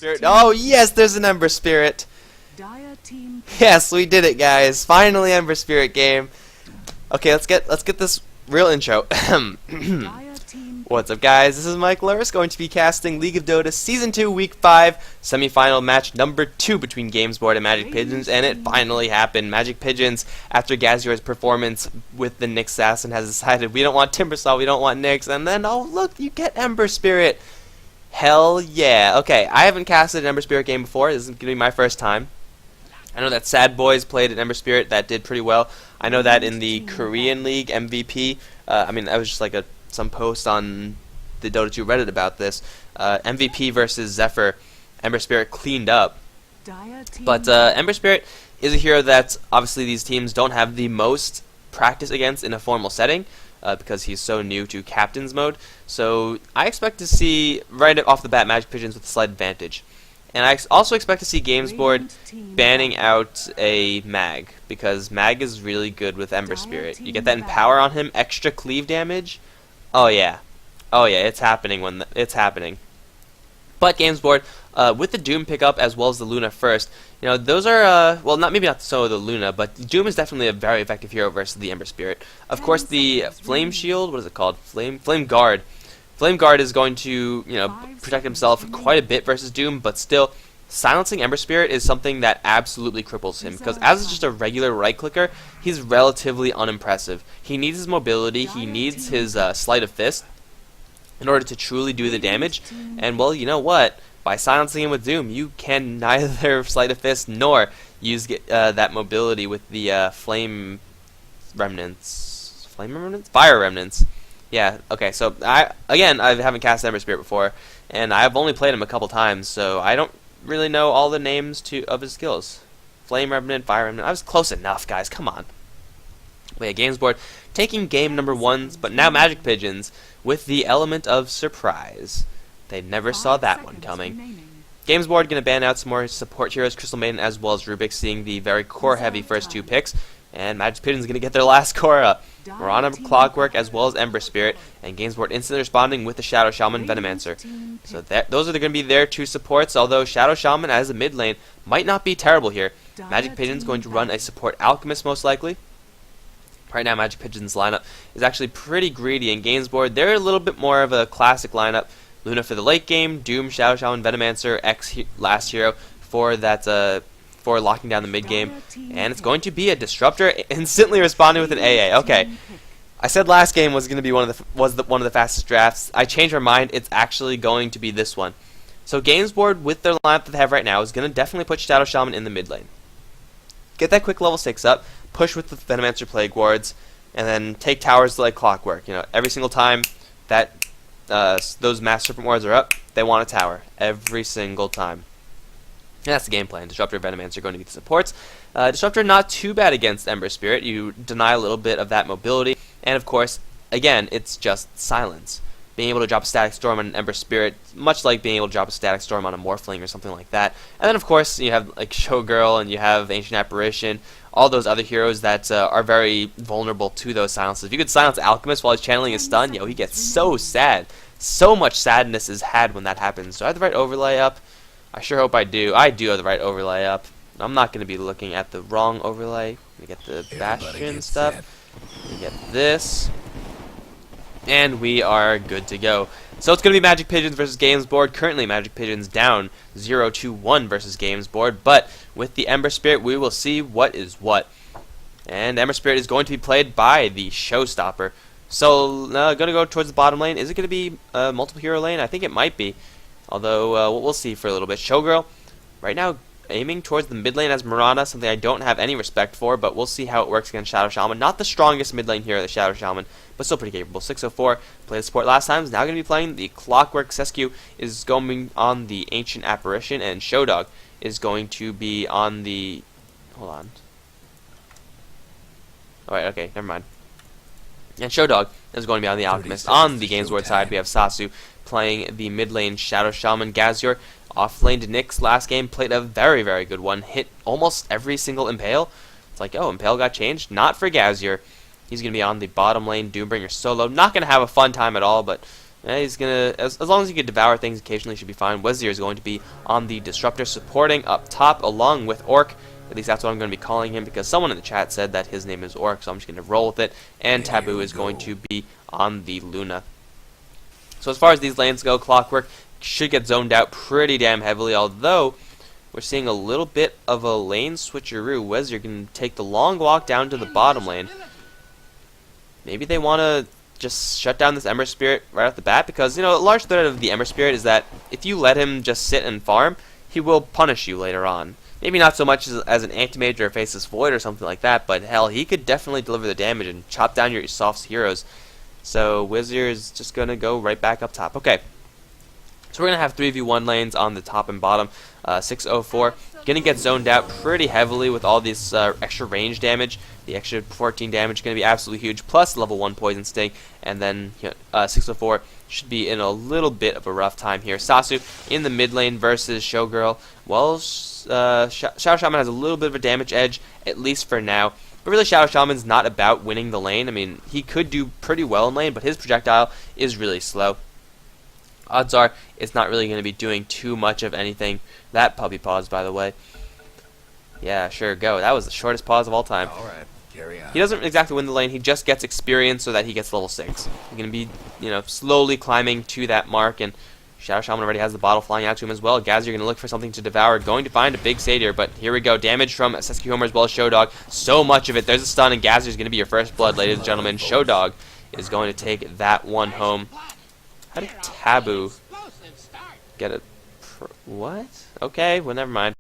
Spirit. Oh yes, there's an Ember Spirit. Yes, we did it, guys. Finally, Ember Spirit game. Okay, let's get this real intro. What's up, guys? This is Mike Luris, going to be casting League of Dota Season 2, Week 5, Semifinal match number 2 between Gamesboard and MagicPigeons, and it finally happened. MagicPigeons, after Gazior's performance with the Nyx Assassin, has decided we don't want Timbersaw, we don't want Nyx, and then, oh look, you get Ember Spirit. Hell yeah. Okay, I haven't casted an Ember Spirit game before. This is going to be my first time. I know that Sad Boys played an Ember Spirit that did pretty well. I know that in the Korean League MVP, I mean, that was just like some post on the Dota 2 Reddit about this. MVP versus Zephyr, Ember Spirit cleaned up. But Ember Spirit is a hero that obviously these teams don't have the most practice against in a formal setting, because he's so new to Captain's mode. So I expect to see, right off the bat, MagicPigeons with a slight advantage. And I also expect to see Gamesboard banning out a Mag, because Mag is really good with Ember Spirit. You get that in power on him, extra cleave damage. Oh yeah, it's happening it's happening. But Gamesboard, with the Doom pickup as well as the Luna first, you know, those are well, maybe not so the Luna, but Doom is definitely a very effective hero versus the Ember Spirit. Of course, the Flame Shield, what is it called? Flame Guard. Flame Guard is going to, you know, protect himself quite a bit versus Doom, but still, silencing Ember Spirit is something that absolutely cripples him, because as just a regular right clicker, he's relatively unimpressive. He needs his mobility, he needs his sleight of fist in order to truly do the damage, and well, you know what? By silencing him with Doom, you can neither sleight of fist nor use that mobility with the Fire Remnants. Yeah, okay, so I haven't cast Ember Spirit before, and I've only played him a couple times, so I don't really know all the names of his skills. Flame Remnant, Fire Remnant, I was close enough, guys, come on. Wait, Gamesboard taking game number 1, but now MagicPigeons with the element of surprise. They never saw that one coming. Gamesboard going to ban out some more support heroes, Crystal Maiden as well as Rubik, seeing the very core-heavy first 2 picks. And MagicPigeon's going to get their last core up. Mirana, Clockwork, as well as Ember Spirit, and Gamesboard instantly responding with the Shadow Shaman, Venomancer. So those are going to be their 2 supports, although Shadow Shaman as a mid lane might not be terrible here. MagicPigeon's going to run a support Alchemist most likely. Right now, MagicPigeon's lineup is actually pretty greedy, and Gamesboard, they're a little bit more of a classic lineup. Luna for the late game, Doom, Shadow Shaman, Venomancer, last hero for that for locking down the mid game, and it's going to be a Disruptor instantly responding with an AA. Okay, I said last game was going to be one of the fastest drafts. I changed my mind. It's actually going to be this one. So Gamesboard, with their lineup that they have right now, is going to definitely put Shadow Shaman in the mid lane. Get that quick level 6 up, push with the Venomancer Plague Wards, and then take towers like Clockwork. You know, every single time that those Mass Serpent Wards are up, they want a tower every single time. And that's the game plan. Disruptor and Venomancer are going to be the supports. Disruptor not too bad against Ember Spirit. You deny a little bit of that mobility. And of course, again, it's just silence. Being able to drop a Static Storm on an Ember Spirit, much like being able to drop a Static Storm on a Morphling or something like that. And then of course, you have like Showgirl and you have Ancient Apparition, all those other heroes that are very vulnerable to those silences. If you could silence Alchemist while he's channeling his stun, yo, he gets so sad. So much sadness is had when that happens. Do I have the right overlay up? I sure hope I do. I do have the right overlay up. I'm not going to be looking at the wrong overlay. We get the Bastion stuff. We get this. And we are good to go. So it's going to be MagicPigeons versus Gamesboard. Currently, MagicPigeons down 0-1 versus Gamesboard. But with the Ember Spirit, we will see what is what. And Ember Spirit is going to be played by the Showstopper. So, going to go towards the bottom lane. Is it going to be a multiple hero lane? I think it might be. Although, we'll see for a little bit. Showgirl, right now, aiming towards the mid lane as Mirana, something I don't have any respect for, but we'll see how it works against Shadow Shaman. Not the strongest mid lane hero, the Shadow Shaman, but still pretty capable. 604, played the support last time, is now going to be playing the Clockwork. Sescu is going on the Ancient Apparition, and Showdog is going to be on the... Hold on. Alright, okay, never mind. And Showdog is going to be on the Alchemist. On the Gamesboard side, we have Sasu playing the mid lane Shadow Shaman. Gazior off lane to Nyx last game, played a very, very good one. Hit almost every single Impale. It's like, oh, Impale got changed. Not for Gazior. He's going to be on the bottom lane, Doombringer solo. Not going to have a fun time at all, but Yeah, he's gonna, as long as he can devour things occasionally, should be fine. Wazir is going to be on the Disruptor, supporting up top along with Orc. At least that's what I'm going to be calling him, because someone in the chat said that his name is Orc, so I'm just going to roll with it. And Taboo is going to be on the Luna. So as far as these lanes go, Clockwork should get zoned out pretty damn heavily, although we're seeing a little bit of a lane switcheroo. Wazir can take the long walk down to the bottom lane. Maybe they want to just shut down this Ember Spirit right off the bat, because, you know, a large threat of the Ember Spirit is that if you let him just sit and farm, he will punish you later on. Maybe not so much as an Anti-Mage or a Faceless Void or something like that, but hell, he could definitely deliver the damage and chop down your soft heroes. So Wazir is just going to go right back up top. Okay, so we're going to have 3v1 lanes on the top and bottom. 604 going to get zoned out pretty heavily with all this extra range damage. The extra 14 damage going to be absolutely huge, plus level 1 Poison Sting, and then 604 should be in a little bit of a rough time here. Sasu in the mid lane versus Showgirl. Well, Shadow Shaman has a little bit of a damage edge, at least for now. But really, Shadow Shaman's not about winning the lane. I mean, he could do pretty well in lane, but his projectile is really slow. Odds are it's not really going to be doing too much of anything. That puppy pause, by the way. Yeah, sure, go. That was the shortest pause of all time. All right, carry on. He doesn't exactly win the lane. He just gets experience so that he gets level 6. He's going to be, you know, slowly climbing to that mark, and Shadow Shaman already has the bottle flying out to him as well. Gaz, you're going to look for something to devour. Going to find a big Satyr, but here we go. Damage from Sesky Homer as well as Showdog. So much of it. There's a stun, and Gaz is going to be your first blood, ladies and gentlemen. Showdog is going to take that one home. How did Taboo get it? What? Okay, well, never mind.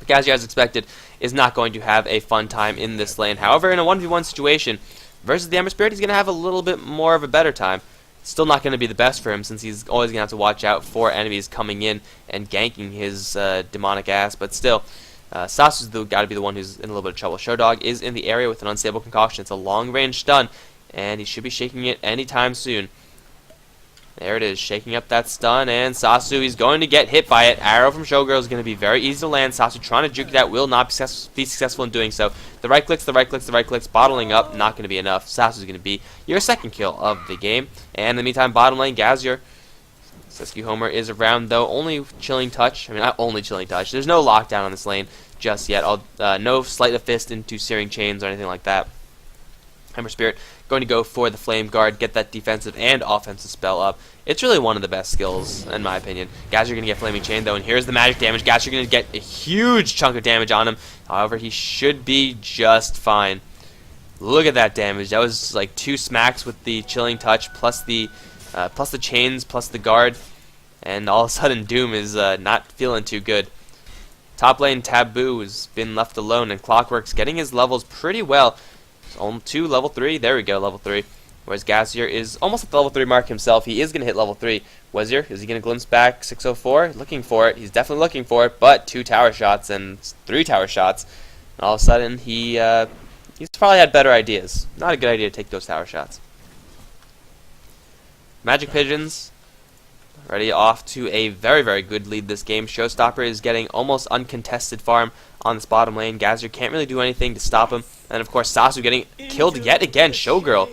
Gazir, as expected, is not going to have a fun time in this lane. However, in a 1v1 situation versus the Ember Spirit, he's going to have a little bit more of a better time. Still not going to be the best for him, since he's always going to have to watch out for enemies coming in and ganking his demonic ass. But still, Sasu's got to be the one who's in a little bit of trouble. Showdog is in the area with an unstable concoction. It's a long-range stun, and he should be shaking it anytime soon. There it is, shaking up that stun, and Sasu, he's going to get hit by it. Arrow from Showgirl is going to be very easy to land. Sasu trying to juke it out, will not be successful in doing so. The right clicks, bottling up, not going to be enough. Sasu is going to be your second kill of the game. And in the meantime, bottom lane, Gazir. Sesky Homer is around, though. Only Chilling Touch. I mean, not only Chilling Touch. There's no lockdown on this lane just yet. No Sleight of Fist into Searing Chains or anything like that. Ember Spirit going to go for the Flame Guard, get that defensive and offensive spell up. It's really one of the best skills, in my opinion. Gazir going to get Flaming Chain, though, and here's the magic damage. Gazir going to get a huge chunk of damage on him. However, he should be just fine. Look at that damage. That was like 2 smacks with the Chilling Touch, plus the chains, plus the guard, and all of a sudden Doom is not feeling too good. Top lane Taboo has been left alone, and Clockwork's getting his levels pretty well. On to level 3. There we go, level 3. Whereas Gazir is almost at the level 3 mark himself. He is going to hit level 3. Wazir, is he going to glimpse back 604? Looking for it. He's definitely looking for it, but 2 tower shots and 3 tower shots. And all of a sudden, he's probably had better ideas. Not a good idea to take those tower shots. Magic Pigeons already off to a very, very good lead this game. Showstopper is getting almost uncontested farm on this bottom lane. Gazir can't really do anything to stop him. And of course, Sasu getting killed yet again. Showgirl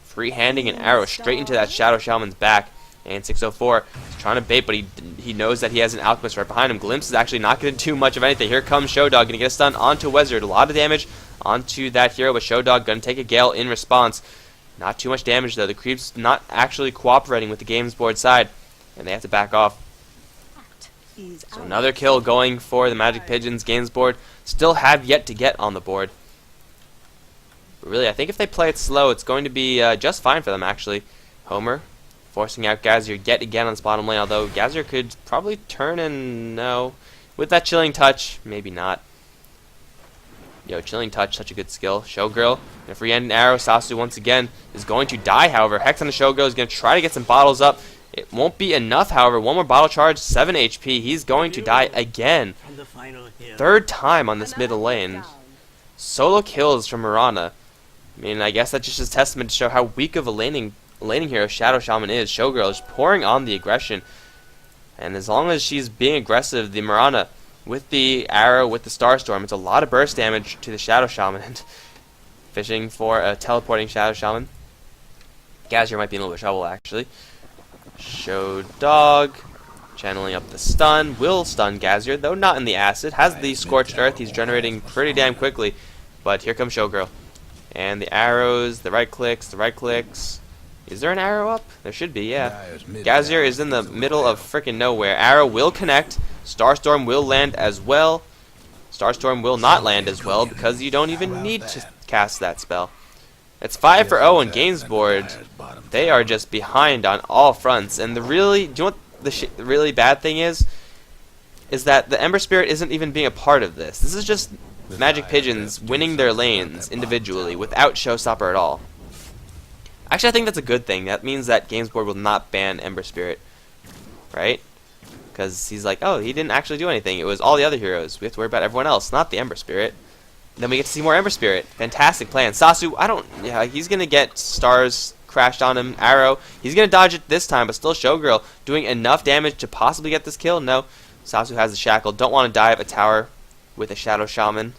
free-handing an arrow straight into that Shadow Shaman's back. And 604 is trying to bait, but he knows that he has an Alchemist right behind him. Glimpse is actually not going to do much of anything. Here comes Showdog, going to get a stun onto Wizard. A lot of damage onto that hero, but Showdog going to take a Gale in response. Not too much damage, though. The creep's not actually cooperating with the Gamesboard side, and they have to back off. So another kill going for the Magic Pigeons. Gamesboard still have yet to get on the board. But really, I think if they play it slow, it's going to be just fine for them, actually. Homer forcing out Gazir yet again on this bottom lane, although Gazir could probably turn and no. With that Chilling Touch, maybe not. Yo, Chilling Touch, such a good skill. Showgirl, and a free-handed arrow. Sasu once again is going to die, however. Hex on the Showgirl is going to try to get some bottles up. It won't be enough, however. One more bottle charge, 7 HP. He's going to die again. 3rd time on this middle lane. Solo kills from Mirana. I mean, I guess that's just a testament to show how weak of a laning hero Shadow Shaman is. Showgirl is pouring on the aggression. And as long as she's being aggressive, the Mirana, with the arrow, with the Starstorm, it's a lot of burst damage to the Shadow Shaman. Fishing for a teleporting Shadow Shaman. Gazier might be in a little bit of trouble, actually. Show Dog. Channeling up the stun. Will stun Gazier, though not in the acid. Has the Scorched Earth. He's generating pretty damn quickly. But here comes Showgirl. And the arrows, the right clicks, the right clicks. Is there an arrow up? There should be, yeah. Gazier is in the middle of frickin' nowhere. Arrow will connect. Starstorm will land as well. Starstorm will not land as well because you don't even need to cast that spell. It's 5 for 0 in Gamesboard. They are just behind on all fronts. And do you know what the really bad thing is? Is that the Ember Spirit isn't even being a part of this. This is just MagicPigeons winning their lanes individually without Showstopper at all. Actually, I think that's a good thing. That means that Gamesboard will not ban Ember Spirit, right? Because he's like, oh, he didn't actually do anything. It was all the other heroes. We have to worry about everyone else, not the Ember Spirit. Then we get to see more Ember Spirit. Fantastic plan. Sasu, he's going to get stars crashed on him. Arrow, he's going to dodge it this time, but still Showgirl doing enough damage to possibly get this kill. No, Sasu has the shackle. Don't want to dive a tower with a Shadow Shaman.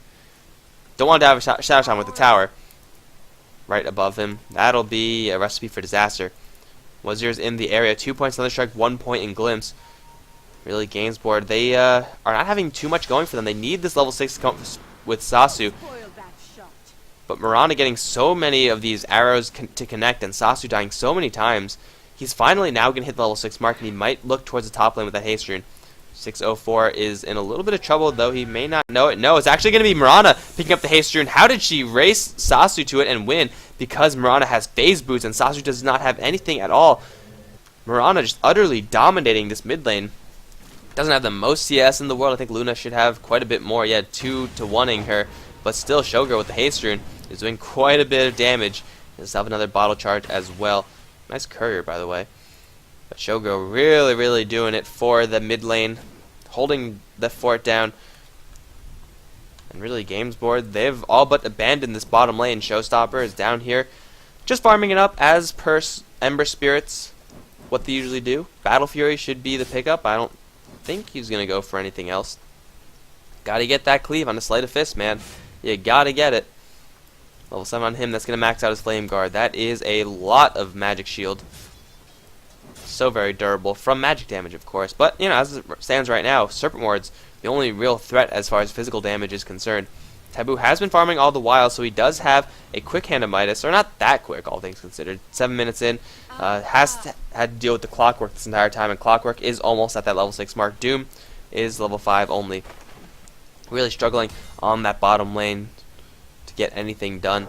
Don't want to dive a Shadow Shaman with a tower right above him. That'll be a recipe for disaster. Wazir's in the area. 2 points Thunderstrike, 1 point in Glimpse. Really, Gamesboard, they are not having too much going for them. They need this level 6 to come with Sasu. But Mirana getting so many of these arrows to connect and Sasu dying so many times, he's finally now going to hit the level 6 mark and he might look towards the top lane with that haste rune. 604 is in a little bit of trouble, though he may not know it. No, it's actually going to be Mirana picking up the haste rune. How did she race Sasu to it and win? Because Mirana has phase boots and Sasu does not have anything at all. Mirana just utterly dominating this mid lane. Doesn't have the most CS in the world. I think Luna should have quite a bit more. Yeah, 2-to-1ing her. But still, Showgirl with the haste rune is doing quite a bit of damage. Does have another bottle charge as well. Nice courier, by the way. But Showgirl really, really doing it for the mid lane. Holding the fort down. And really, Gamesboard, they've all but abandoned this bottom lane. Showstopper is down here. Just farming it up as per Ember Spirits. What they usually do. Battle Fury should be the pickup. I don't think he's going to go for anything else. Gotta get that cleave on the Sleight of Fist, man. You gotta get it. Level 7 on him, that's going to max out his Flame Guard. That is a lot of magic shield. So very durable from magic damage, of course. But, you know, as it stands right now, Serpent Ward's the only real threat as far as physical damage is concerned. Taboo has been farming all the while, so he does have a quick hand of Midas, or not that quick, all things considered. 7 minutes in, had to deal with the Clockwork this entire time, and Clockwork is almost at that level 6 mark. Doom is level 5 only. Really struggling on that bottom lane to get anything done.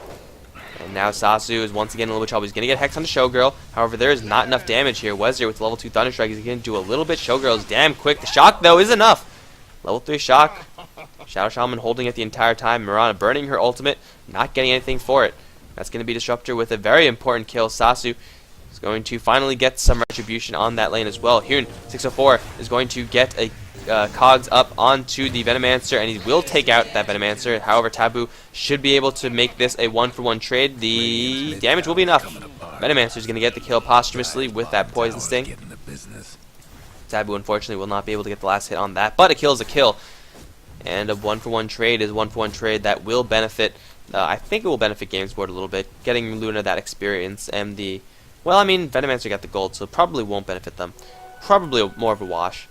And now Sasu is once again in a little bit of trouble. He's going to get Hex on the Showgirl. However, there is not enough damage here. Wezir with level 2 Thunderstrike is going to do a little bit. Showgirl is damn quick. The shock, though, is enough. Level 3 shock. Shadow Shaman holding it the entire time. Mirana burning her ultimate, not getting anything for it. That's going to be Disruptor with a very important kill. Sasu is going to finally get some retribution on that lane as well. Hyun, 604, is going to get a cogs up onto the Venomancer, and he will take out that Venomancer. However, Taboo should be able to make this a 1-for-1 trade. The damage will be enough. Venomancer is going to get the kill posthumously with that Poison Sting. Taboo, unfortunately, will not be able to get the last hit on that, but a kill is a kill. And a 1-for-1 trade is a 1-for-1 trade that will benefit, I think it will benefit Gamesboard a little bit, getting Luna that experience and the, well, I mean, Venomancer got the gold, so probably won't benefit them. Probably more of a wash.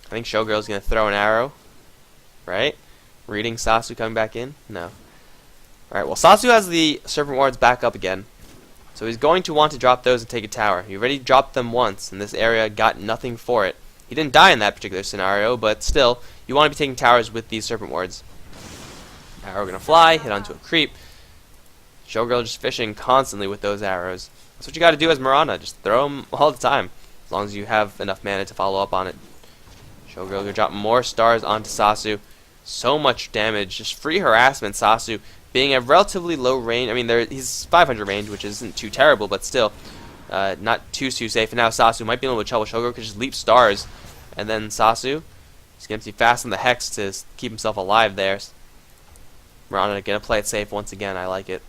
I think Showgirl's going to throw an arrow, right? Reading Sasu coming back in? No. Alright, well, Sasu has the Serpent Wards back up again. So he's going to want to drop those and take a tower. He already dropped them once, and this area got nothing for it. He didn't die in that particular scenario, but still, you want to be taking towers with these Serpent Wards. Arrow going to fly, hit onto a creep. Showgirl just fishing constantly with those arrows. That's what you got to do as Mirana. Just throw them all the time, as long as you have enough mana to follow up on it. Showgirl going to drop more stars onto Sasu. So much damage. Just free harassment. Sasu being a relatively low range. I mean, he's 500 range, which isn't too terrible, but still not too safe. And now Sasu might be in a little bit of trouble. Showgirl could just leap stars. And then Sasu is going to be fast on the Hex to keep himself alive there. Mirana going to play it safe once again. I like it.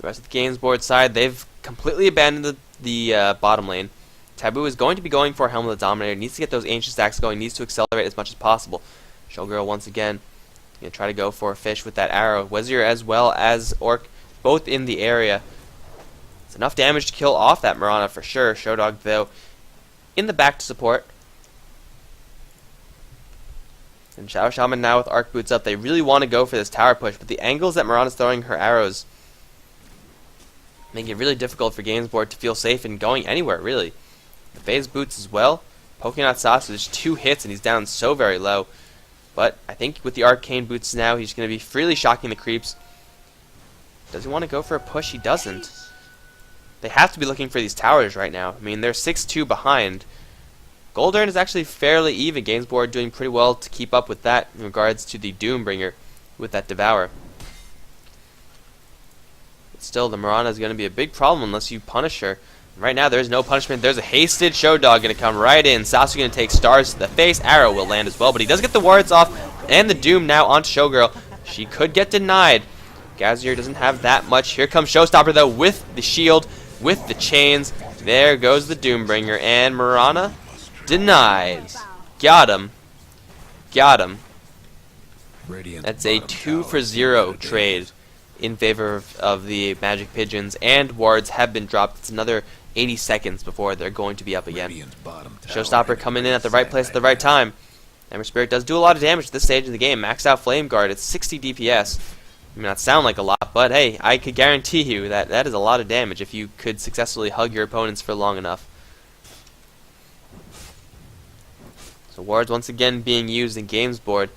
The rest of the Gamesboard side, they've completely abandoned the bottom lane. Taboo is going to be going for Helm of the Dominator. Needs to get those ancient stacks going. Needs to accelerate as much as possible. Showgirl once again Gonna try to go for a fish with that arrow. Wizard as well as Orc, both in the area. It's enough damage to kill off that Mirana for sure. Showdog, though, in the back to support. And Shadow Shaman now with Arc Boots up. They really want to go for this tower push, but the angles that Mirana's throwing her arrows make it really difficult for Gamesboard to feel safe in going anywhere, really. The phase boots as well. Poking out Sasu, there's 2 hits and he's down so very low. But I think with the arcane boots now, he's going to be freely shocking the creeps. Does he want to go for a push? He doesn't. They have to be looking for these towers right now. I mean, they're 6-2 behind. Goldern is actually fairly even. Gamesboard doing pretty well to keep up with that in regards to the Doombringer with that Devour. But still, the Mirana is going to be a big problem unless you punish her. Right now, there's no punishment. There's a hasted Showdog going to come right in. Sasu going to take stars to the face. Arrow will land as well, but he does get the wards off. And the Doom now onto Showgirl. She could get denied. Gazier doesn't have that much. Here comes Showstopper, though, with the shield, with the chains. There goes the Doombringer. And Mirana denied. Got him. Got him. That's a 2-for-0 trade in favor of the Magic Pigeons. And wards have been dropped. It's another 80 seconds before they're going to be up again. Showstopper coming in at the right place at the right time. Ember Spirit does do a lot of damage at this stage of the game. Maxed out Flame Guard. It's 60 DPS. It may not sound like a lot, but hey, I could guarantee you that that is a lot of damage if you could successfully hug your opponents for long enough. So wards once again being used in Gamesboard.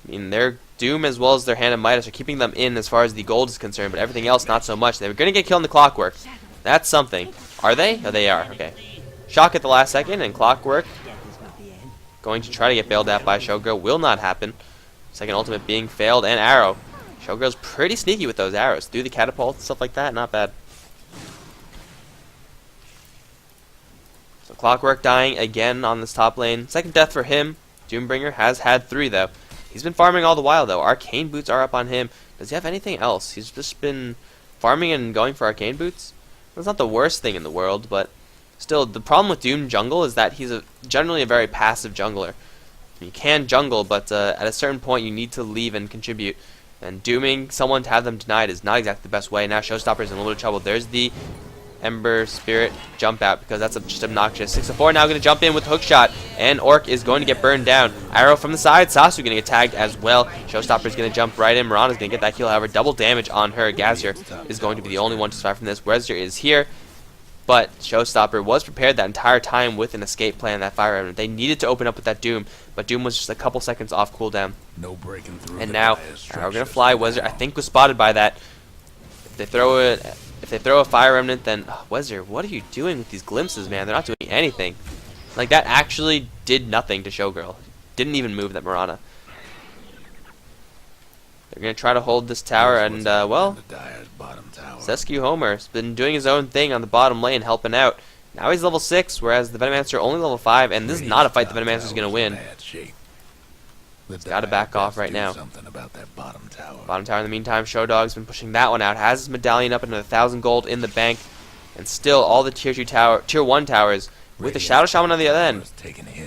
I mean, their Doom as well as their Hand of Midas are keeping them in as far as the gold is concerned, but everything else not so much. They were going to get killed in the Clockwork. That's something. Are they? Oh, they are. Okay. Shock at the last second, and Clockwork going to try to get bailed out by Showgirl. Will not happen. Second ultimate being failed, and Arrow. Showgirl's pretty sneaky with those arrows. Through the catapult, stuff like that, not bad. So Clockwork dying again on this top lane. Second death for him. Doombringer has had 3, though. He's been farming all the while, though. Arcane Boots are up on him. Does he have anything else? He's just been farming and going for Arcane Boots. That's not the worst thing in the world, but still, the problem with Doom Jungle is that he's generally a very passive jungler. You can jungle, but at a certain point you need to leave and contribute. And dooming someone to have them denied is not exactly the best way. Now Showstopper's in a little bit of trouble. There's the Ember Spirit jump out because that's just obnoxious. 6-4 now going to jump in with hook shot, and Orc is going to get burned down. Arrow from the side. Sasu going to get tagged as well. Showstopper's going to jump right in. Mirana's going to get that kill. However, double damage on her. Gazier is going to be the only one to survive from this. Wezzer is here, but Showstopper was prepared that entire time with an escape plan. That Fire Remnant. They needed to open up with that Doom, but Doom was just a couple seconds off cooldown. No breaking through. And now we're going to fly. Wezzer, I think, was spotted by that. If they throw a Fire Remnant, then Wezzer, what are you doing with these glimpses, man? They're not doing anything. Like, that actually did nothing to Showgirl. Didn't even move that Mirana. They're going to try to hold this tower, and, well, Zescu Homer's been doing his own thing on the bottom lane, helping out. Now he's level 6, whereas the Venomancer only level 5, and this is not a fight the Venomancer's going to win. He's got to back off right now. Bottom tower in the meantime, Showdog's been pushing that one out. Has his medallion up into 1,000 gold in the bank. And still, all the tier 1 towers, with the Shadow Shaman on the other end,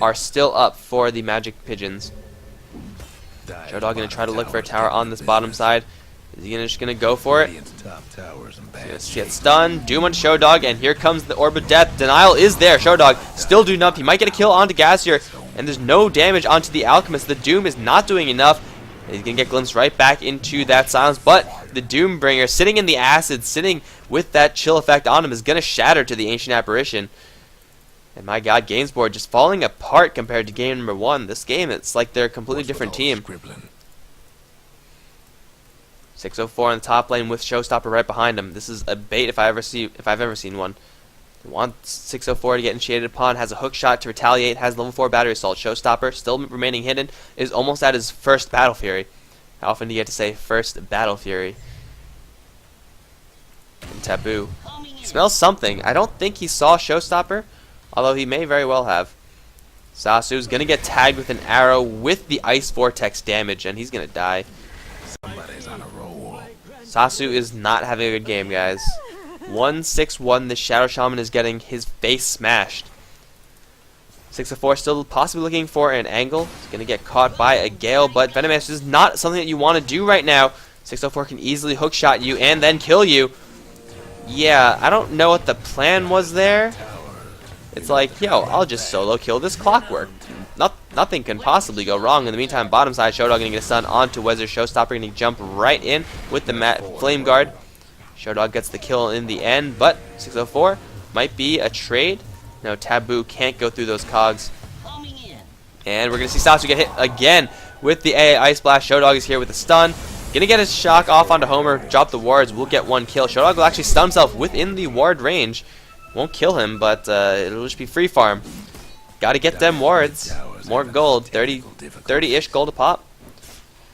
are still up for the Magic Pigeons. Showdog going to try to look for a tower on this bottom side. Is he just going to go for it? He's get stunned. Doom on Showdog, and here comes the Orb of Death. Denial is there. Showdog still doing enough. He might get a kill onto Gazier, and there's no damage onto the Alchemist. The Doom is not doing enough. He's going to get glimpsed right back into that silence, but the Doombringer, sitting in the acid, sitting with that chill effect on him, is going to shatter to the Ancient Apparition. And my god, Gamesboard just falling apart compared to game number 1. This game, it's like they're a completely different team. 6-4 on the top lane with Showstopper right behind him. This is a bait if I've ever seen one. They want 6-4 to get initiated upon. Has a hook shot to retaliate. Has level 4 battery assault. Showstopper still remaining hidden. Is almost at his first Battle Fury. How often do you get to say first Battle Fury? And Taboo. He smells something. I don't think he saw Showstopper, although he may very well have. Sasu's gonna get tagged with an arrow with the Ice Vortex damage, and he's gonna die. Sasu is not having a good game, guys. 1-6-1, the Shadow Shaman is getting his face smashed. 604 still possibly looking for an angle. He's going to get caught by a Gale, but Venomous is not something that you want to do right now. 604 can easily hookshot you and then kill you. Yeah, I don't know what the plan was there. It's like, yo, I'll just solo kill this Clockwork. Nothing can possibly go wrong. In the meantime, bottom side, Showdog going to get a stun onto Weather. Showstopper going to jump right in with the Flame Guard. Showdog gets the kill in the end, but 604 might be a trade. No, Taboo can't go through those cogs. And we're going to see Sasu get hit again with the AA Ice Blast. Showdog is here with a stun. Going to get his shock off onto Homer, drop the wards, we'll get one kill. Showdog will actually stun himself within the ward range. Won't kill him, but it'll just be free farm. Got to get them wards. More gold, 30-ish gold a pop.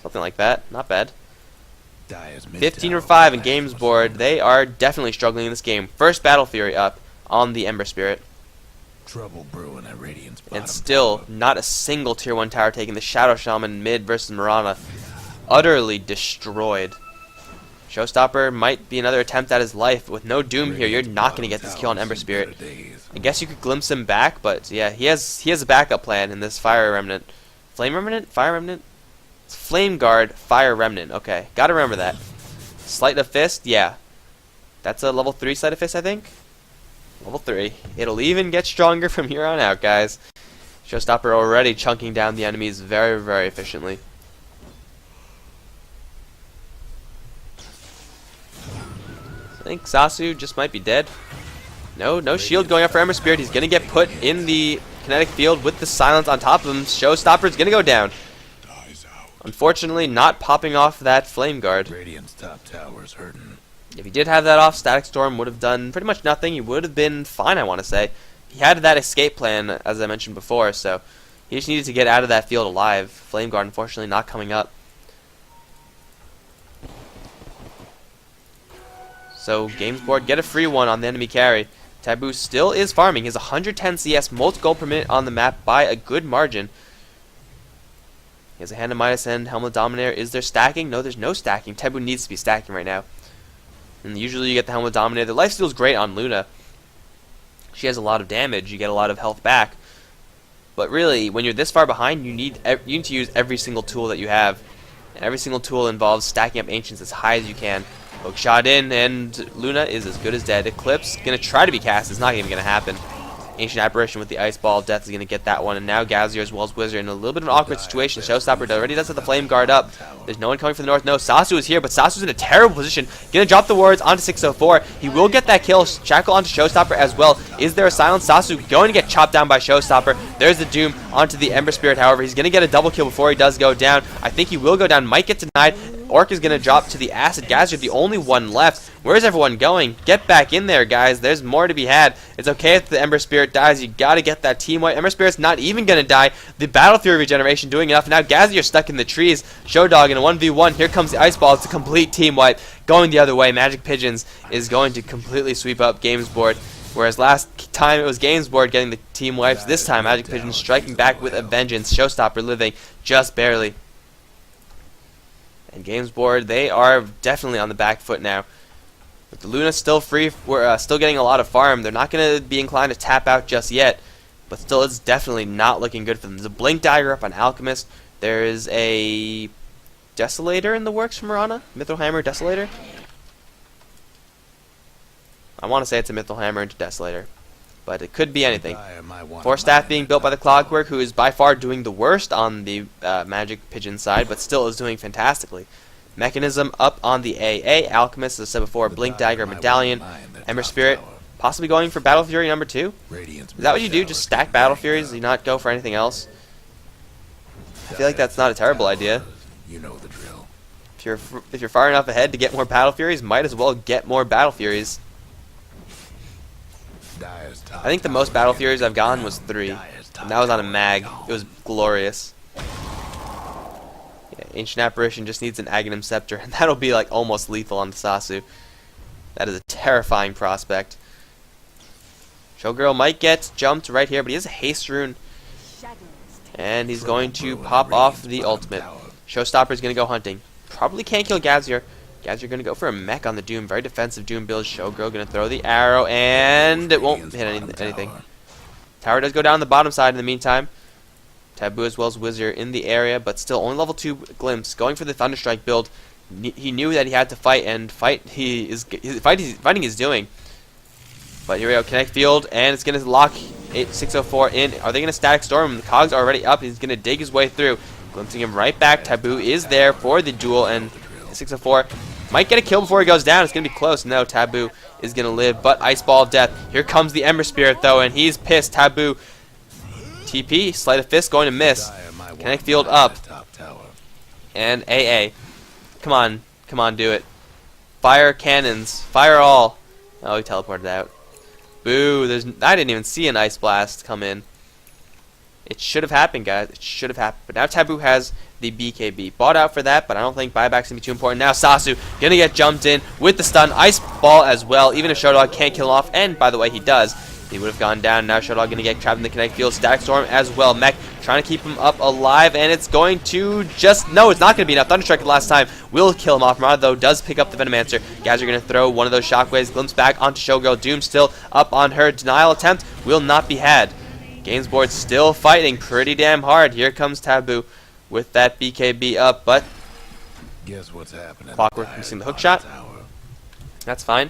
Something like that, not bad. 15 or 5 in Gamesboard. They are definitely struggling in this game. First Battle Fury up on the Ember Spirit. Trouble brewing at Radiant's bottom And still, not a single Tier 1 tower taking the Shadow Shaman mid versus Mirana. Utterly destroyed. Showstopper might be another attempt at his life. With no Doom here, you're not going to get this kill on Ember Spirit. I guess you could glimpse him back, but yeah, he has a backup plan in this Fire Remnant. Flame Remnant? Fire Remnant? It's Flame Guard, Fire Remnant. Okay, gotta remember that. Sleight of Fist? Yeah. That's a level 3 Sleight of Fist, I think? Level 3. It'll even get stronger from here on out, guys. Showstopper already chunking down the enemies very, very efficiently. I think Sasu just might be dead. No shield going up for Ember Spirit. He's going to get put in the kinetic field with the silence on top of him. Showstopper's going to go down. Unfortunately, not popping off that Flame Guard. Radiant's top tower's hurting. If he did have that off, Static Storm would have done pretty much nothing. He would have been fine, I want to say. He had that escape plan, as I mentioned before, so he just needed to get out of that field alive. Flame Guard, unfortunately, not coming up. So, Gamesboard, get a free one on the enemy carry. Taboo still is farming. He has 110 CS, most gold per minute on the map by a good margin. He has a Hand of Midas and Helmet Dominator. Is there stacking? No, there's no stacking. Taboo needs to be stacking right now. And usually you get the Helmet Dominator. The lifesteal is great on Luna. She has a lot of damage. You get a lot of health back. But really, when you're this far behind, you need to use every single tool that you have. And every single tool involves stacking up Ancients as high as you can. Hook shot in, and Luna is as good as dead. Eclipse gonna try to be cast. It's not even gonna happen. Ancient Apparition with the Ice Ball. Death is gonna get that one, and now Gazier as well as Wizard in a little bit of an awkward situation. Showstopper already does have the Flame Guard up. There's no one coming from the north. No, Sasu is here, but Sasu's in a terrible position. Gonna drop the wards onto 604. He will get that kill. Shackle onto Showstopper as well. Is there a silence? Sasu going to get chopped down by Showstopper. There's the Doom onto the Ember Spirit. However, he's gonna get a double kill before he does go down. I think he will go down. Might get denied. Orc is going to drop to the Acid. Gazier, the only one left. Where's everyone going? Get back in there, guys. There's more to be had. It's okay if the Ember Spirit dies. You got to get that team wipe. Ember Spirit's not even going to die. The Battle Fury regeneration doing enough. Now Gazier stuck in the trees. Showdog in a 1v1. Here comes the Ice Ball. It's a complete team wipe. Going the other way. MagicPigeons is going to completely sweep up Gamesboard. Whereas last time it was Gamesboard getting the team wipes. This time MagicPigeons striking back with a vengeance. Showstopper living just barely. And Gamesboard, they are definitely on the back foot now. With the Luna still free, we're still getting a lot of farm. They're not going to be inclined to tap out just yet. But still, it's definitely not looking good for them. There's a Blink Dagger up on Alchemist. There is a Desolator in the works from Mirana. Mithril Hammer, Desolator. I want to say it's a Mithril Hammer into Desolator. But it could be anything. Force Staff being built by the Clockwork, who is by far doing the worst on the MagicPigeon side, but still is doing fantastically. Mechanism up on the AA. Alchemist, as I said before, Blink Dagger, Medallion, Ember Spirit, possibly going for Battle Fury number 2. Is that what you do? Just stack Battle Furies? Do you not go for anything else? I feel like that's not a terrible idea. You know the drill. If you're far enough ahead to get more Battle Furies, might as well get more Battle Furies. I think the most Battle Furies I've gotten was 3. And that was on a mag. It was glorious. Yeah, Ancient Apparition just needs an Aghanim Scepter, and that'll be like almost lethal on Sasu. That is a terrifying prospect. Showgirl might get jumped right here, but he has a haste rune. And he's going to pop off the ultimate. Showstopper's going to go hunting. Probably can't kill Gazier. Gazier going to go for a mech on the Doom. Very defensive Doom build. Showgirl going to throw the arrow, and it won't hit anything. Tower does go down the bottom side in the meantime. Taboo as well as Wizard in the area, but still only level 2 Glimpse. Going for the Thunderstrike build. He knew that he had to fight, and fighting is doing. But here we go, Connect Field, and it's going to lock 604 in. Are they going to Static Storm? The cogs are already up. He's going to dig his way through. Glimpsing him right back. Taboo is there for the duel, and 604 might get a kill before he goes down. It's going to be close. No, Taboo is going to live, but Ice Ball of Death. Here comes the Ember Spirit, though, and he's pissed. Taboo. TP, Sleight of Fist going to miss. Connect Field up. And AA. Come on, do it. Fire cannons. Fire all. Oh, he teleported out. Boo, I didn't even see an Ice Blast come in. It should have happened, guys. It should have happened. But now Taboo has the BKB. Bought out for that, but I don't think buyback's going to be too important. Now Sasu going to get jumped in with the stun. Ice Ball as well, even if Showdog can't kill him off. And, by the way, he does. He would have gone down. Now Showdog going to get trapped in the Connect Field. Static Storm as well. Mech trying to keep him up alive, and it's going to just... No, it's not going to be enough. Thunderstrike the last time will kill him off. Marauder, though, does pick up the Venomancer. Guys are going to throw one of those shockwaves. Glimpse back onto Showgirl. Doom still up on her. Denial attempt will not be had. Gamesboard still fighting pretty damn hard. Here comes Taboo with that BKB up, but... Guess what's happening? Clockwork missing the hook shot. That's fine.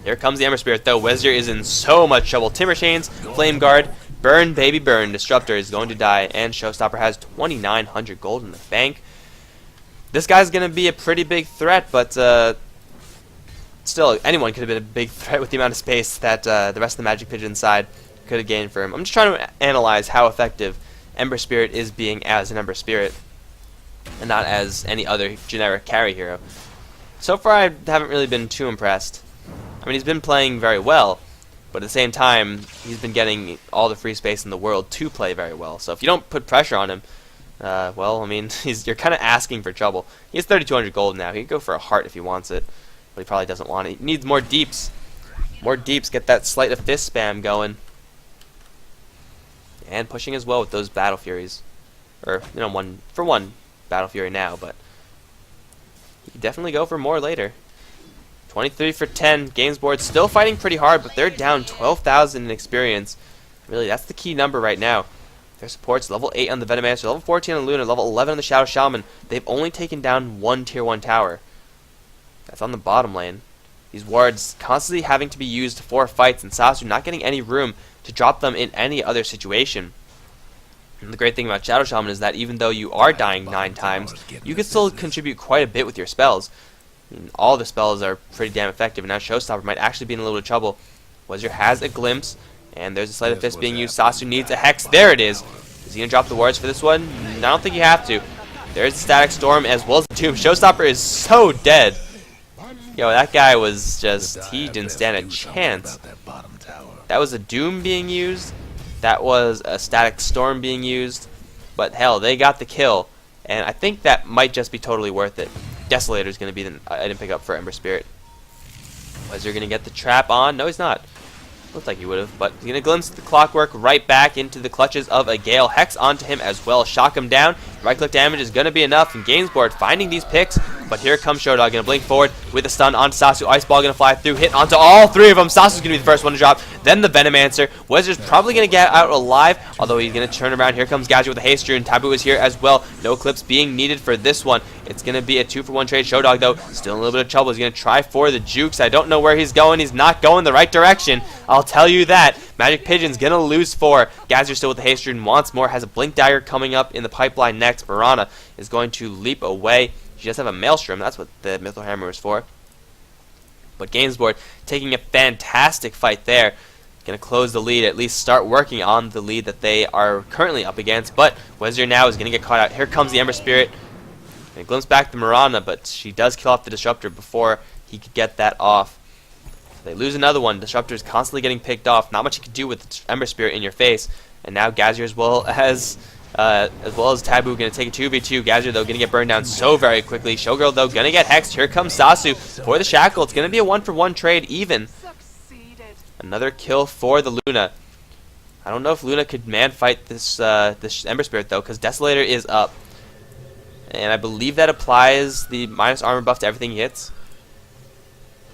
Here comes the Ember Spirit, though. Wizard is in so much trouble. Timber Chains, Flame Guard, burn, baby, burn. Disruptor is going to die, and Showstopper has 2,900 gold in the bank. This guy's going to be a pretty big threat, but still, anyone could have been a big threat with the amount of space that the rest of the MagicPigeon side could have gained for him. I'm just trying to analyze how effective Ember Spirit is being as an Ember Spirit, and not as any other generic carry hero. So far, I haven't really been too impressed. I mean, he's been playing very well, but at the same time, he's been getting all the free space in the world to play very well. So if you don't put pressure on him, well, I mean, you're kind of asking for trouble. He has 3,200 gold now. He can go for a heart if he wants it, but he probably doesn't want it. He needs more deeps. More deeps, get that Sleight of Fist spam going. And pushing as well with those Battle Furies. Or, you know, one Battle Fury now, but he can definitely go for more later. 23 for 10. Gamesboard still fighting pretty hard, but they're down 12,000 in experience. Really, that's the key number right now. Their support's level 8 on the Venomancer, level 14 on Luna, level 11 on the Shadow Shaman. They've only taken down one Tier 1 tower. That's on the bottom lane. These wards constantly having to be used for fights, and Sasu not getting any room to drop them in any other situation. And the great thing about Shadow Shaman is that even though you are dying 9 times, you can still contribute quite a bit with your spells. I mean, all the spells are pretty damn effective, and now Showstopper might actually be in a little bit of trouble. Wizard has a glimpse, and there's a Sleight of Fist being used. Sasu needs a Hex. There it is. Is he going to drop the wards for this one? I don't think you have to. There's the Static Storm as well as the Doom. Showstopper is so dead. Yo, that guy was just... He didn't stand a chance. That was a Doom being used. That was a Static Storm being used. But hell, they got the kill. And I think that might just be totally worth it. Desolator is going to be the item pickup for Ember Spirit. Wizard going to get the trap on? No, he's not. Looks like he would have, but he's going to glimpse the Clockwork right back into the clutches of a Gale. Hex onto him as well. Shock him down. Right-click damage is going to be enough. And Gamesboard finding these picks, but here comes Showdog. Going to blink forward with a stun onto Sasu. Ice Ball going to fly through. Hit onto all 3 of them. Sasu's going to be the first one to drop. Then the Venomancer. Wizard's probably going to get out alive, although he's going to turn around. Here comes Gadget with a Haste Rune. Taboo is here as well. No clips being needed for this one. It's going to be a 2-for-1 trade. Showdog, though, still in a little bit of trouble. He's going to try for the jukes. I don't know where he's going. He's not going the right direction. I'll tell you that. MagicPigeon's going to lose 4. Gazzer still with the Haste Rune wants more. Has a Blink Dagger coming up in the pipeline next. Piranha is going to leap away. She does have a Maelstrom. That's what the Mythal Hammer is for. But Gamesboard taking a fantastic fight there. Going to close the lead, at least start working on the lead that they are currently up against. But Wizard now is going to get caught out. Here comes the Ember Spirit. And glimpse back the Mirana, but she does kill off the Disruptor before he could get that off. So they lose another one. Disruptor is constantly getting picked off. Not much you can do with the Ember Spirit in your face. And now Gazzer as well as Taboo going to take a 2v2. Gazzer, though, going to get burned down so very quickly. Showgirl, though, going to get hexed. Here comes Sasu for the Shackle. It's going to be a 1-for-1 trade even. Another kill for the Luna. I don't know if Luna could man-fight this Ember Spirit, though, because Desolator is up. And I believe that applies the minus armor buff to everything he hits.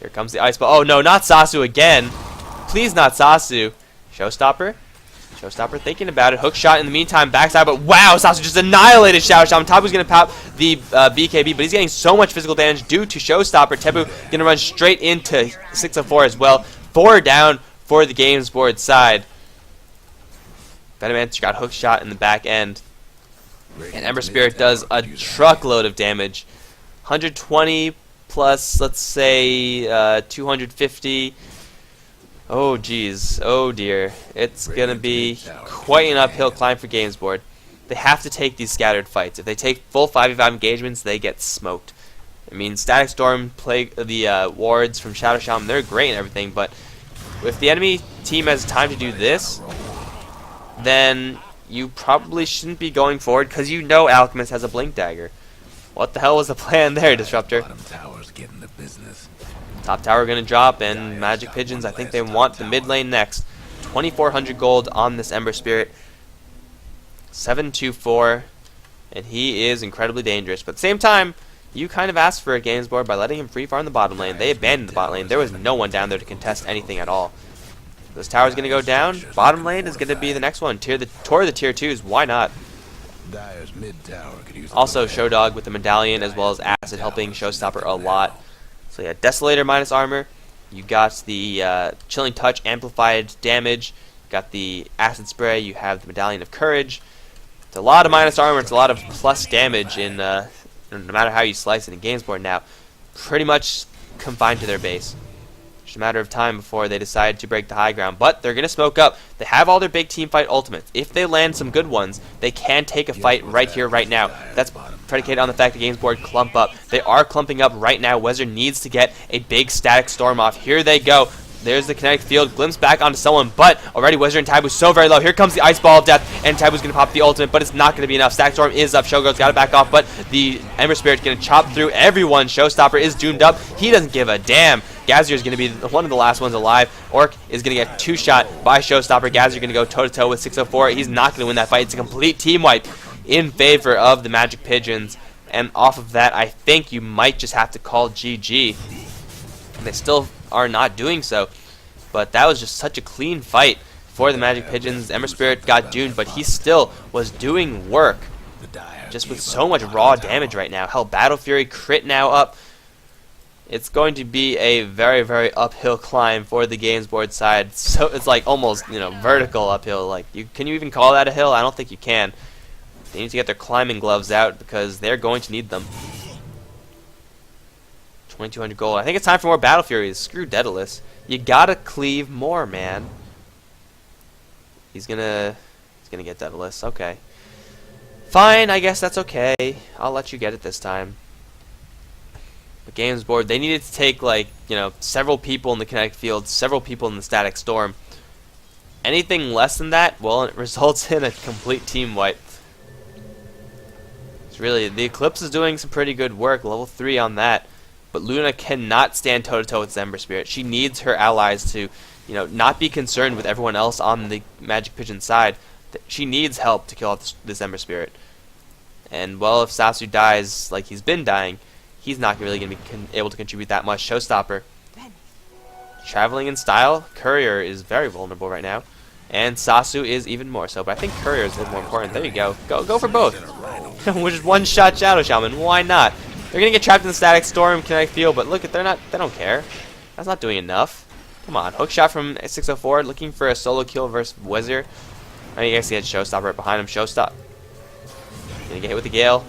Here comes the Ice Ball. Oh, no, not Sasu again. Please not Sasu. Showstopper. Showstopper thinking about it. Hook shot in the meantime. Backside, but wow, Sasu just annihilated Xiao Shaman. Tabu's going to pop the BKB, but he's getting so much physical damage due to Showstopper. Tebu going to run straight into 604 as well. 4 down for the Gamesboard side. Venomance got hook shot in the back end. And Ember Spirit does a truckload of damage. 120 plus, let's say, 250. Oh, geez. Oh, dear. It's going to be quite an uphill climb for Gamesboard. They have to take these scattered fights. If they take full 5v5 engagements, they get smoked. I mean, Static Storm, the wards from Shadow Shaman, they're great and everything, but if the enemy team has time to do this, then you probably shouldn't be going forward because you know Alchemist has a Blink Dagger. What the hell was the plan there, Disruptor? Bottom tower's getting the business. Top tower going to drop, and MagicPigeons, I think they want the mid lane next. 2,400 gold on this Ember Spirit. 724, and he is incredibly dangerous. But at the same time, you kind of asked for a Gamesboard by letting him free farm the bottom lane. They abandoned the bot lane. There was no one down there to contest anything at all. This tower's going to go down. Bottom lane is going to be the next one. Toward the tier 2s, why not? Dyer's mid tower could use Also, Showdog with the medallion as well as Acid helping Showstopper a lot. So yeah, Desolator minus armor. You got the Chilling Touch amplified damage. You got the Acid Spray. You have the Medallion of Courage. It's a lot of minus armor. It's a lot of plus damage in no matter how you slice it in Gamesboard now. Pretty much confined to their base. Just a matter of time before they decide to break the high ground. But they're going to smoke up. They have all their big team fight ultimates. If they land some good ones, they can take a fight right here, right now. That's predicated on the fact that Gamesboard clump up. They are clumping up right now. Wizard needs to get a big Static Storm off. Here they go. There's the kinetic field. Glimpse back onto someone, but already Wizard and Tabu so very low. Here comes the Ice Ball of Death, and Tabu's going to pop the ultimate, but it's not going to be enough. Static Storm is up. Showgirl's got to back off, but the Ember Spirit's going to chop through everyone. Showstopper is doomed up. He doesn't give a damn. Gazier is going to be one of the last ones alive. Orc is going to get 2-shot by Showstopper. Gazier going to go toe-to-toe with 604. He's not going to win that fight. It's a complete team wipe in favor of the MagicPigeons. And off of that, I think you might just have to call GG. They still are not doing so. But that was just such a clean fight for the MagicPigeons. Ember Spirit got doomed, but he still was doing work. Just with so much raw damage right now. Hell, Battle Fury crit now up. It's going to be a very, very uphill climb for the Gamesboard side. So it's like almost, vertical uphill. Like, can you even call that a hill? I don't think you can. They need to get their climbing gloves out because they're going to need them. 2,200 gold. I think it's time for more Battle Furies. Screw Daedalus. You gotta cleave more, man. He's gonna get Daedalus. Okay. Fine, I guess that's okay. I'll let you get it this time. But Gamesboard, they needed to take, like, several people in the kinetic field, several people in the Static Storm. Anything less than that, well, it results in a complete team wipe. It's really, the Eclipse is doing some pretty good work, level 3 on that. But Luna cannot stand toe-to-toe with Ember Spirit. She needs her allies to, not be concerned with everyone else on the MagicPigeon side. She needs help to kill off this Ember Spirit. And, well, if Sasu dies like he's been dying, he's not really going to be able to contribute that much. Showstopper. Traveling in style, Courier is very vulnerable right now. And Sasu is even more so. But I think Courier is a little more important. There you go. Go for both. Which is one-shot Shadow Shaman. Why not? They're gonna get trapped in the Static Storm kinetic field, but look, they don't care. That's not doing enough. Come on, hook shot from 604, looking for a solo kill versus Wizard. I mean, you guys see that Showstopper right behind him. Showstop. Gonna get hit with the Gale.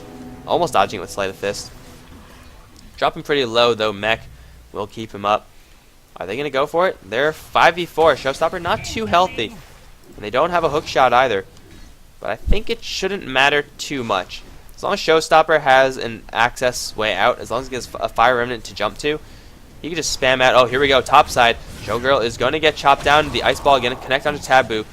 Almost dodging it with Sleight of Fist. Dropping pretty low though. Mech will keep him up. Are they gonna go for it? They're 5v4. Showstopper not too healthy, and they don't have a hook shot either. But I think it shouldn't matter too much. As long as Showstopper has an access way out, as long as he gets a Fire Remnant to jump to, he can just spam out. Oh, here we go, top side. Showgirl is going to get chopped down. The Ice Ball going to connect onto Taboo.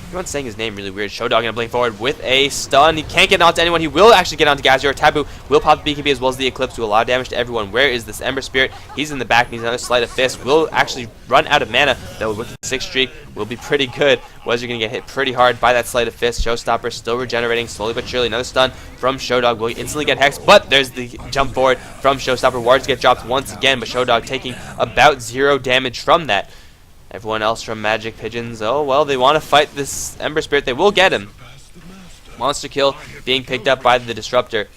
Everyone's saying his name really weird. Showdog going to blink forward with a stun. He can't get onto anyone. He will actually get onto Gazier. Taboo will pop the BKB as well as the Eclipse, do a lot of damage to everyone. Where is this Ember Spirit? He's in the back. Needs another Sleight of Fist. Will actually run out of mana, though with the 6 streak will be pretty good. Wizard going to get hit pretty hard by that Sleight of Fist. Showstopper still regenerating slowly but surely. Another stun from Showdog will instantly get hexed, but there's the jump forward from Showstopper. Wards get dropped once again, but Showdog taking about 0 damage from that. Everyone else from Magic Pigeons, oh well, they want to fight this Ember Spirit. They will get him. Monster kill being picked up by the Disruptor.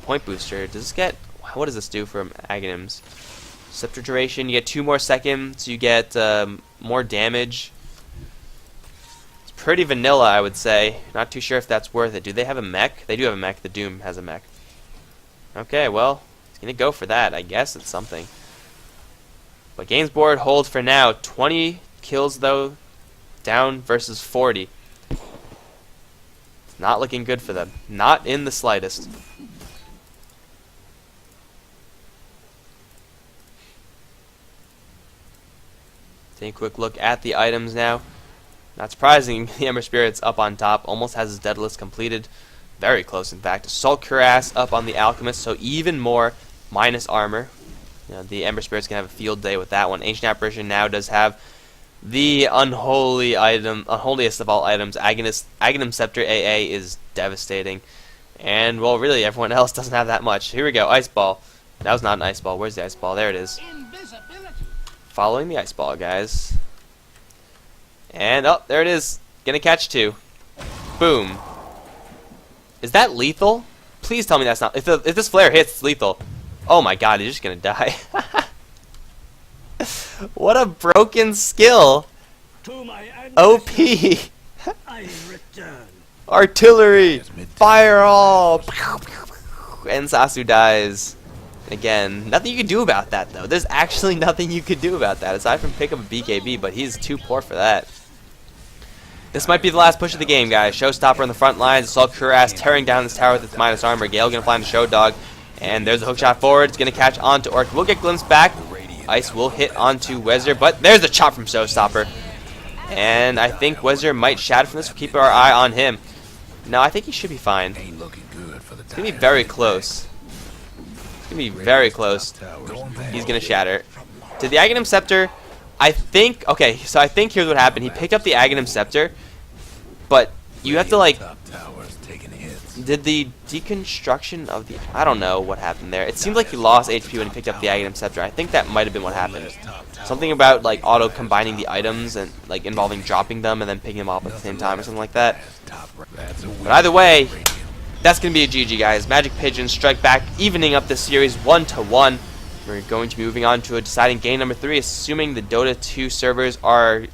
Point booster. Does this get... What does this do for Aghanims? Scepter duration. You get 2 more seconds. You get more damage. It's pretty vanilla, I would say. Not too sure if that's worth it. Do they have a mech? They do have a mech. The Doom has a mech. Okay, well, it's going to go for that. I guess it's something. But Gamesboard holds for now. 20 kills, though, down versus 40. It's not looking good for them. Not in the slightest. Take a quick look at the items now. Not surprising, the Ember Spirit's up on top. Almost has his Deadlist completed. Very close, in fact. Assault Cuirass up on the Alchemist, so even more minus armor. You know, the Ember Spirit's going to have a field day with that one. Ancient Apparition now does have the unholy item, unholiest of all items. Aghanim Scepter AA is devastating. And, well, really, everyone else doesn't have that much. Here we go, Ice Ball. That was not an Ice Ball. Where's the Ice Ball? There it is. Following the Ice Ball, guys. And, oh, there it is. Gonna catch 2. Boom. Is that lethal? Please tell me that's not... If this flare hits, it's lethal. Oh my god, he's just gonna die. What a broken skill. OP. Artillery. Fire all. And Sasu dies. Again, nothing you can do about that, though. There's actually nothing you could do about that, aside from pick up a BKB, but he's too poor for that. This might be the last push of the game, guys. Showstopper in the front lines. Assault Cuirass tearing down this tower with its minus armor. Gale gonna fly into Show Dog. And there's a hook shot forward. It's gonna catch onto Orc. We'll get glimpsed back. Ice will hit onto Wezer, but there's a chop from Showstopper. And I think Wezer might shatter from this. We'll keep our eye on him. No, I think he should be fine. It's gonna be very close. It's gonna be very close. He's gonna shatter. To the Aghanim Scepter, I think... Okay, so I think here's what happened. He picked up the Aghanim Scepter, but you have to, like... Did the deconstruction of the... I don't know what happened there. It seemed like he lost HP when he picked up the Aghanim Scepter. I think that might have been what happened. Something about, like, auto-combining the items and, like, involving dropping them and then picking them up at the same time or something like that. But either way, that's going to be a GG, guys. Magic Pigeon strike back, evening up this series 1-1. We're going to be moving on to a deciding game number 3, assuming the Dota 2 servers are...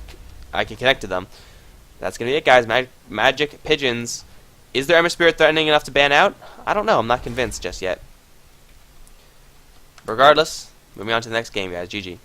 I can connect to them. That's going to be it, guys. Magic Pigeons. Is their Ember Spirit threatening enough to ban out? I don't know. I'm not convinced just yet. Regardless, moving on to the next game, guys. GG.